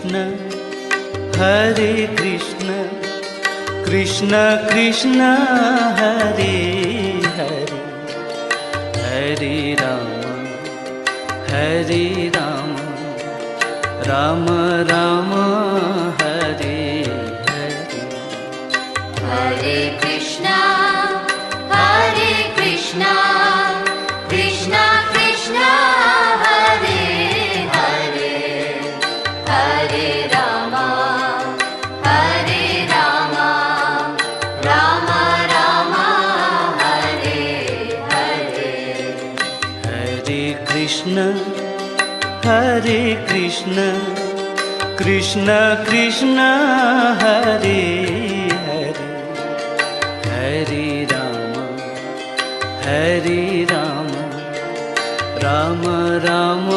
Krishna Hare Krishna Krishna Krishna Hare Hare, Hare Ram Ram Ram Hare Hare. Hare Krishna Krishna Krishna Hare Hare, Hare Ram Ram Ram Hare Hare. Hare Krishna Krishna Krishna Hare Hare, Hare Ram Ram Ram